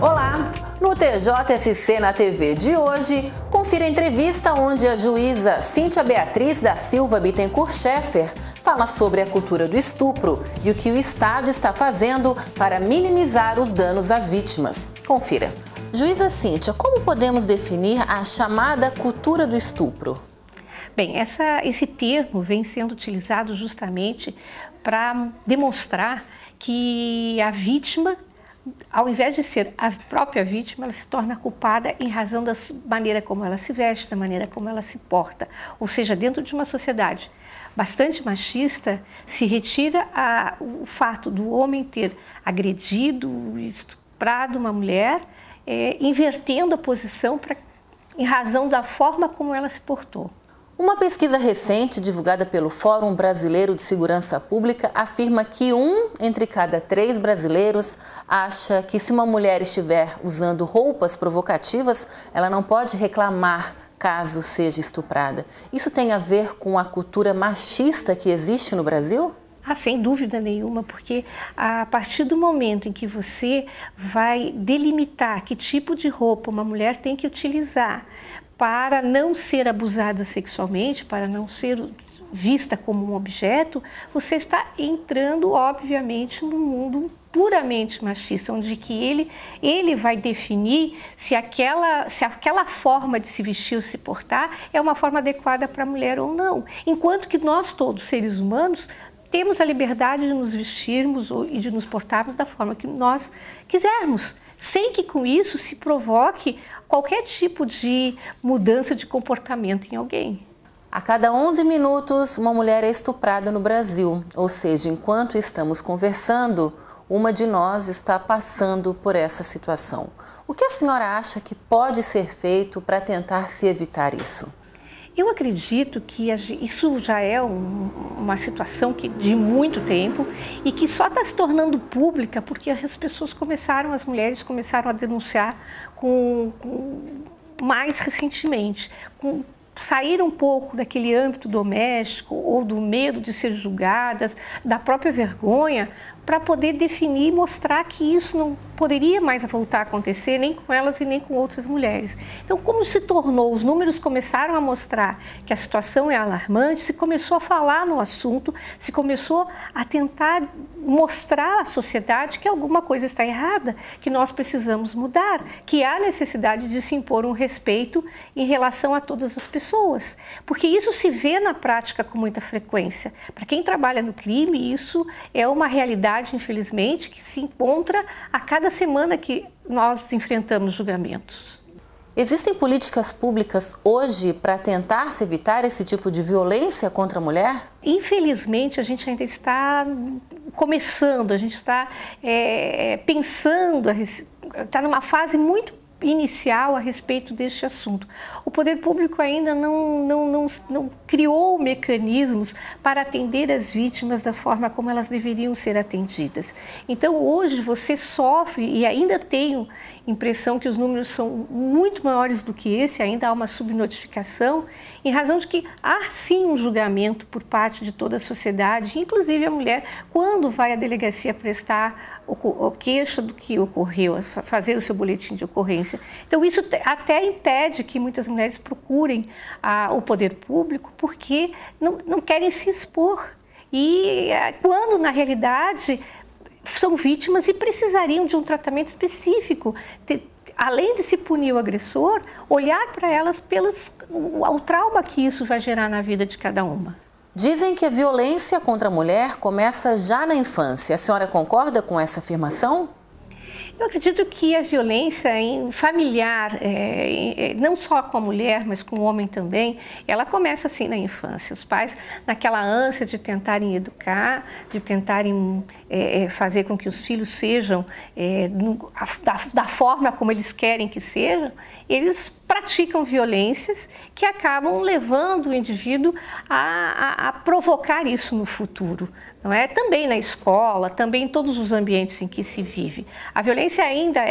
Olá! No TJSC na TV de hoje, confira a entrevista onde a juíza Cíntia Beatriz da Silva Bittencourt Scheffer fala sobre a cultura do estupro e o que o Estado está fazendo para minimizar os danos às vítimas. Confira. Juíza Cíntia, como podemos definir a chamada cultura do estupro? Bem, esse termo vem sendo utilizado justamente para demonstrar que a vítima, ao invés de ser a própria vítima, ela se torna culpada em razão da maneira como ela se veste, da maneira como ela se porta. Ou seja, dentro de uma sociedade bastante machista, se retira o fato do homem ter agredido, estuprado uma mulher, invertendo a posição em razão da forma como ela se portou. Uma pesquisa recente divulgada pelo Fórum Brasileiro de Segurança Pública afirma que 1 entre cada 3 brasileiros acha que se uma mulher estiver usando roupas provocativas, ela não pode reclamar caso seja estuprada. Isso tem a ver com a cultura machista que existe no Brasil? Sem dúvida nenhuma, porque a partir do momento em que você vai delimitar que tipo de roupa uma mulher tem que utilizar para não ser abusada sexualmente, para não ser vista como um objeto, você está entrando, obviamente, num mundo puramente machista, onde que ele vai definir se aquela forma de se vestir ou se portar é uma forma adequada para a mulher ou não. Enquanto que nós todos, seres humanos, temos a liberdade de nos vestirmos e de nos portarmos da forma que nós quisermos, sem que com isso se provoque qualquer tipo de mudança de comportamento em alguém. A cada 11 minutos, uma mulher é estuprada no Brasil, ou seja, enquanto estamos conversando, uma de nós está passando por essa situação. O que a senhora acha que pode ser feito para tentar se evitar isso? Eu acredito que isso já é uma situação de muito tempo e que só está se tornando pública porque as mulheres começaram a denunciar mais recentemente, sair um pouco daquele âmbito doméstico ou do medo de ser julgadas, da própria vergonha, para poder definir e mostrar que isso não poderia mais voltar a acontecer nem com elas e nem com outras mulheres. Então, como se tornou, os números começaram a mostrar que a situação é alarmante, se começou a falar no assunto, se começou a tentar mostrar à sociedade que alguma coisa está errada, que nós precisamos mudar, que há necessidade de se impor um respeito em relação a todas as pessoas. Porque isso se vê na prática com muita frequência. Para quem trabalha no crime, isso é uma realidade, infelizmente, que se encontra a cada semana que nós enfrentamos julgamentos. Existem políticas públicas hoje para tentar se evitar esse tipo de violência contra a mulher? Infelizmente, a gente ainda está começando, a gente está pensando, está numa fase muito inicial a respeito deste assunto. O poder público ainda não criou mecanismos para atender as vítimas da forma como elas deveriam ser atendidas. Então, hoje você sofre, e ainda tenho impressão que os números são muito maiores do que esse, ainda há uma subnotificação, em razão de que há sim um julgamento por parte de toda a sociedade, inclusive a mulher, quando vai à delegacia prestar o queixa do que ocorreu, fazer o seu boletim de ocorrência. Então, isso até impede que muitas mulheres procurem o poder público porque não querem se expor. E quando, na realidade, são vítimas e precisariam de um tratamento específico. Além de se punir o agressor, olhar para elas ao trauma que isso vai gerar na vida de cada uma. Dizem que a violência contra a mulher começa já na infância. A senhora concorda com essa afirmação? Eu acredito que a violência familiar, não só com a mulher, mas com o homem também, ela começa assim na infância. Os pais, naquela ânsia de tentarem educar, de tentarem fazer com que os filhos sejam da forma como eles querem que sejam, eles praticam violências que acabam levando o indivíduo a provocar isso no futuro. Não é? Também na escola, também em todos os ambientes em que se vive. A violência ainda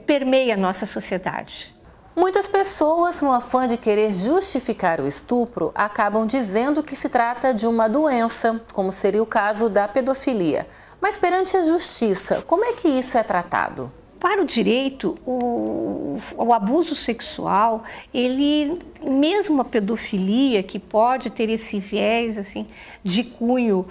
permeia a nossa sociedade. Muitas pessoas, no afã de querer justificar o estupro, acabam dizendo que se trata de uma doença, como seria o caso da pedofilia. Mas perante a justiça, como é que isso é tratado? para o direito, o abuso sexual, ele, mesmo a pedofilia, que pode ter esse viés assim, de cunho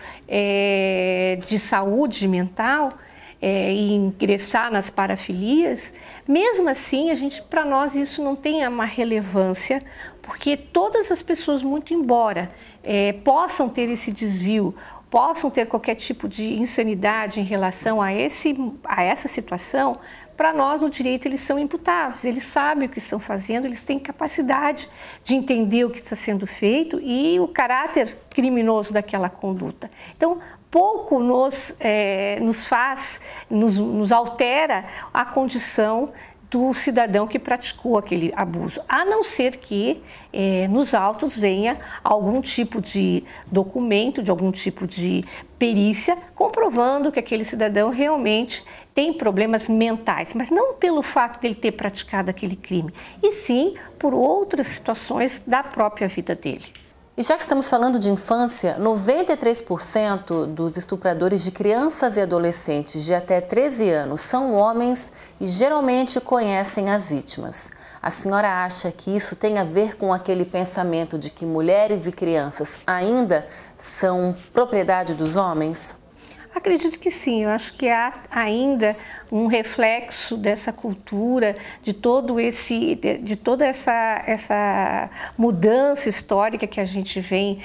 de saúde mental, e ingressar nas parafilias, mesmo assim, para nós isso não tem uma relevância, porque todas as pessoas, muito embora possam ter esse desvio, possam ter qualquer tipo de insanidade em relação a essa situação, para nós no direito eles são imputáveis, eles sabem o que estão fazendo, eles têm capacidade de entender o que está sendo feito e o caráter criminoso daquela conduta. Então, pouco nos altera a condição do cidadão que praticou aquele abuso, a não ser que nos autos venha algum tipo de documento, de algum tipo de perícia, comprovando que aquele cidadão realmente tem problemas mentais, mas não pelo fato dele ter praticado aquele crime, e sim por outras situações da própria vida dele. E já que estamos falando de infância, 93% dos estupradores de crianças e adolescentes de até 13 anos são homens e geralmente conhecem as vítimas. A senhora acha que isso tem a ver com aquele pensamento de que mulheres e crianças ainda são propriedade dos homens? Acredito que sim, eu acho que há ainda um reflexo dessa cultura, de toda essa mudança histórica que a gente vem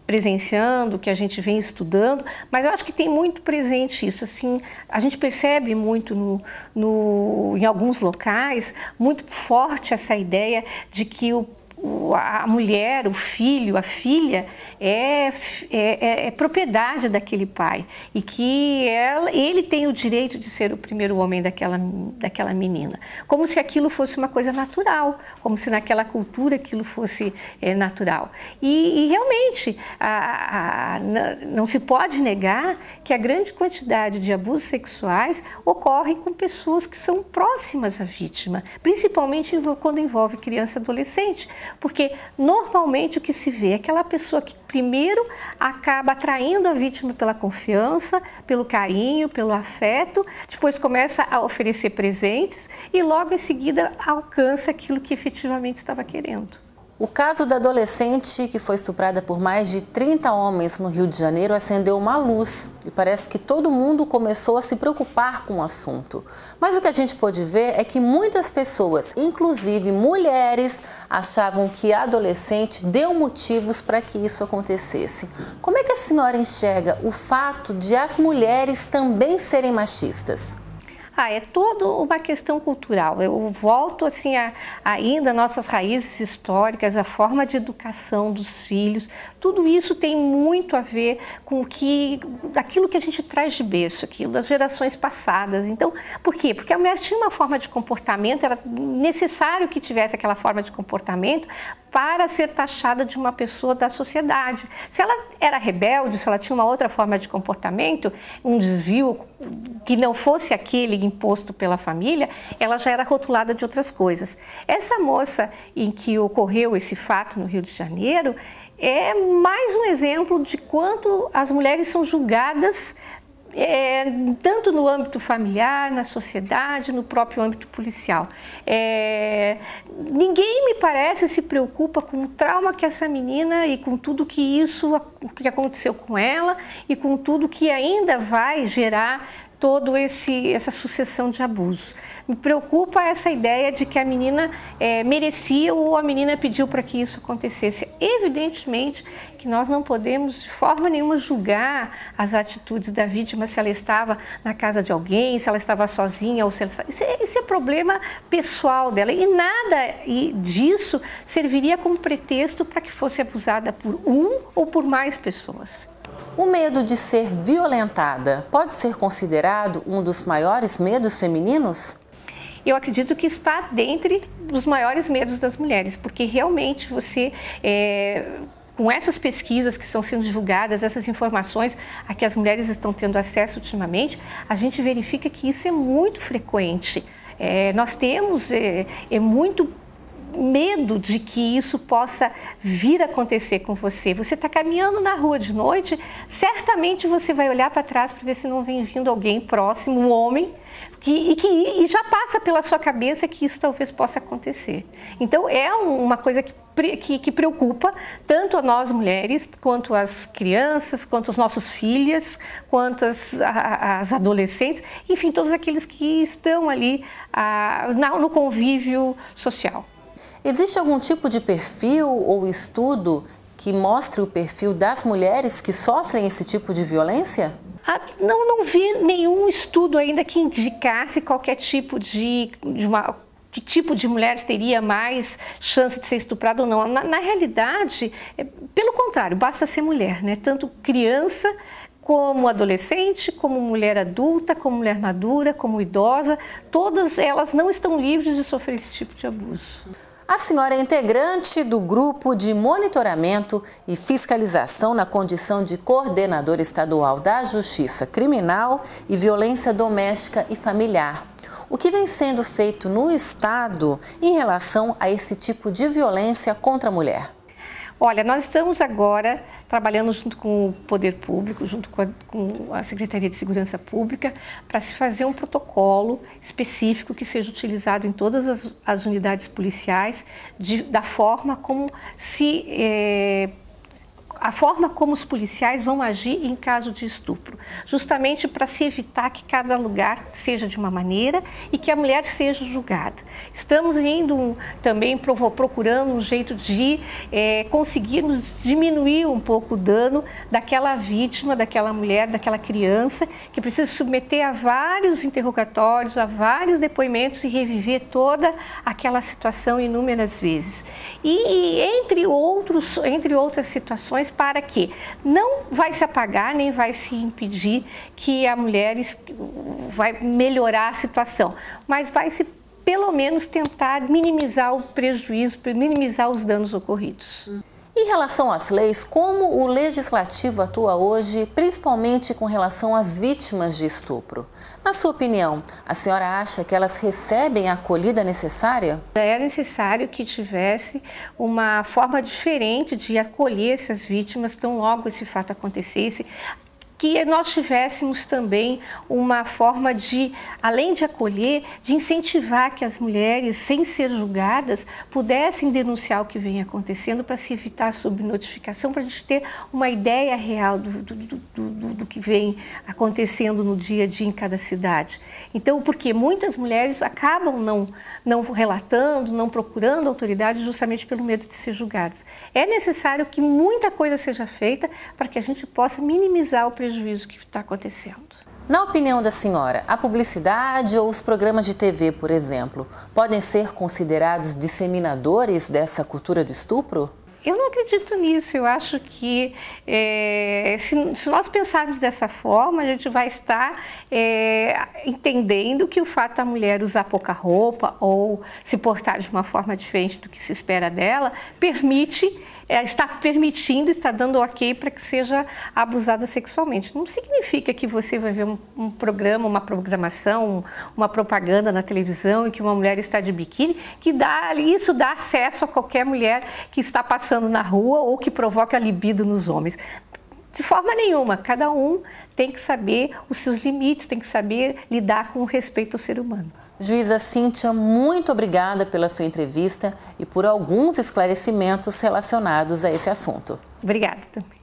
presenciando, que a gente vem estudando, mas eu acho que tem muito presente isso, assim, a gente percebe muito em alguns locais, muito forte essa ideia de que a mulher, o filho, a filha é propriedade daquele pai e que ele tem o direito de ser o primeiro homem daquela menina, como se aquilo fosse uma coisa natural, como se naquela cultura aquilo fosse natural. E realmente não se pode negar que a grande quantidade de abusos sexuais ocorrem com pessoas que são próximas à vítima, principalmente quando envolve criança e adolescente. Porque normalmente o que se vê é aquela pessoa que primeiro acaba atraindo a vítima pela confiança, pelo carinho, pelo afeto, depois começa a oferecer presentes e logo em seguida alcança aquilo que efetivamente estava querendo. O caso da adolescente que foi estuprada por mais de 30 homens no Rio de Janeiro acendeu uma luz e parece que todo mundo começou a se preocupar com o assunto. Mas o que a gente pôde ver é que muitas pessoas, inclusive mulheres, achavam que a adolescente deu motivos para que isso acontecesse. Como é que a senhora enxerga o fato de as mulheres também serem machistas? É toda uma questão cultural. Eu volto assim ainda nossas raízes históricas, a forma de educação dos filhos, tudo isso tem muito a ver com aquilo que a gente traz de berço, aquilo das gerações passadas. Então, por quê? Porque a mulher tinha uma forma de comportamento, era necessário que tivesse aquela forma de comportamento para ser taxada de uma pessoa da sociedade. Se ela era rebelde, se ela tinha uma outra forma de comportamento, um desvio que não fosse aquele imposto pela família, ela já era rotulada de outras coisas. Essa moça em que ocorreu esse fato no Rio de Janeiro é mais um exemplo de quanto as mulheres são julgadas tanto no âmbito familiar, na sociedade, no próprio âmbito policial. Ninguém, me parece, se preocupa com o trauma que essa menina e com tudo que aconteceu com ela e com tudo que ainda vai gerar toda essa sucessão de abusos. Me preocupa essa ideia de que a menina merecia ou a menina pediu para que isso acontecesse. Evidentemente que nós não podemos de forma nenhuma julgar as atitudes da vítima, se ela estava na casa de alguém, se ela estava sozinha ou se ela estava... Isso é problema pessoal dela e nada disso serviria como pretexto para que fosse abusada por um ou por mais pessoas. O medo de ser violentada pode ser considerado um dos maiores medos femininos? Eu acredito que está dentre os maiores medos das mulheres, porque realmente você, com essas pesquisas que estão sendo divulgadas, essas informações a que as mulheres estão tendo acesso ultimamente, a gente verifica que isso é muito frequente. Nós temos muito medo de que isso possa vir a acontecer com você. Você está caminhando na rua de noite, certamente você vai olhar para trás para ver se não vem vindo alguém próximo, um homem, E já passa pela sua cabeça que isso talvez possa acontecer. Então, é uma coisa que preocupa tanto a nós mulheres, quanto as crianças, quanto os nossos filhos, quanto as adolescentes, enfim, todos aqueles que estão ali no convívio social. Existe algum tipo de perfil ou estudo que mostre o perfil das mulheres que sofrem esse tipo de violência? Não vi nenhum estudo ainda que indicasse qualquer tipo que tipo de mulher teria mais chance de ser estuprada ou não. Na realidade, pelo contrário, basta ser mulher, né? Tanto criança como adolescente, como mulher adulta, como mulher madura, como idosa, todas elas não estão livres de sofrer esse tipo de abuso. A senhora é integrante do grupo de monitoramento e fiscalização na condição de coordenadora estadual da Justiça Criminal e Violência Doméstica e Familiar. O que vem sendo feito no Estado em relação a esse tipo de violência contra a mulher? Olha, nós estamos agora trabalhando junto com o Poder Público, junto com a Secretaria de Segurança Pública, para se fazer um protocolo específico que seja utilizado em todas as unidades policiais, da forma como a forma como os policiais vão agir em caso de estupro, justamente para se evitar que cada lugar seja de uma maneira e que a mulher seja julgada. Estamos indo também procurando um jeito de conseguirmos diminuir um pouco o dano daquela vítima, daquela mulher, daquela criança, que precisa se submeter a vários interrogatórios, a vários depoimentos e reviver toda aquela situação inúmeras vezes. E entre outras situações, para que não vai se apagar, nem vai se impedir que a mulher vai melhorar a situação, mas vai se pelo menos tentar minimizar o prejuízo, minimizar os danos ocorridos. Em relação às leis, como o Legislativo atua hoje, principalmente com relação às vítimas de estupro? Na sua opinião, a senhora acha que elas recebem a acolhida necessária? É necessário que tivesse uma forma diferente de acolher essas vítimas tão logo esse fato acontecesse, que nós tivéssemos também uma forma de, além de acolher, de incentivar que as mulheres, sem ser julgadas, pudessem denunciar o que vem acontecendo para se evitar a subnotificação, para a gente ter uma ideia real do que vem acontecendo no dia a dia em cada cidade. Então, porque muitas mulheres acabam não relatando, não procurando autoridade justamente pelo medo de ser julgadas. É necessário que muita coisa seja feita para que a gente possa minimizar o prejuízo que está acontecendo. Na opinião da senhora, a publicidade ou os programas de TV, por exemplo, podem ser considerados disseminadores dessa cultura do estupro? Eu não acredito nisso. Eu acho que se nós pensarmos dessa forma, a gente vai estar entendendo que o fato da mulher usar pouca roupa ou se portar de uma forma diferente do que se espera dela, está dando ok para que seja abusada sexualmente. Não significa que você vai ver um programa, uma programação, uma propaganda na televisão em que uma mulher está de biquíni, que isso dá acesso a qualquer mulher que está passando na rua ou que provoca libido nos homens. De forma nenhuma, cada um tem que saber os seus limites, tem que saber lidar com o respeito ao ser humano. Juíza Cíntia, muito obrigada pela sua entrevista e por alguns esclarecimentos relacionados a esse assunto. Obrigada também.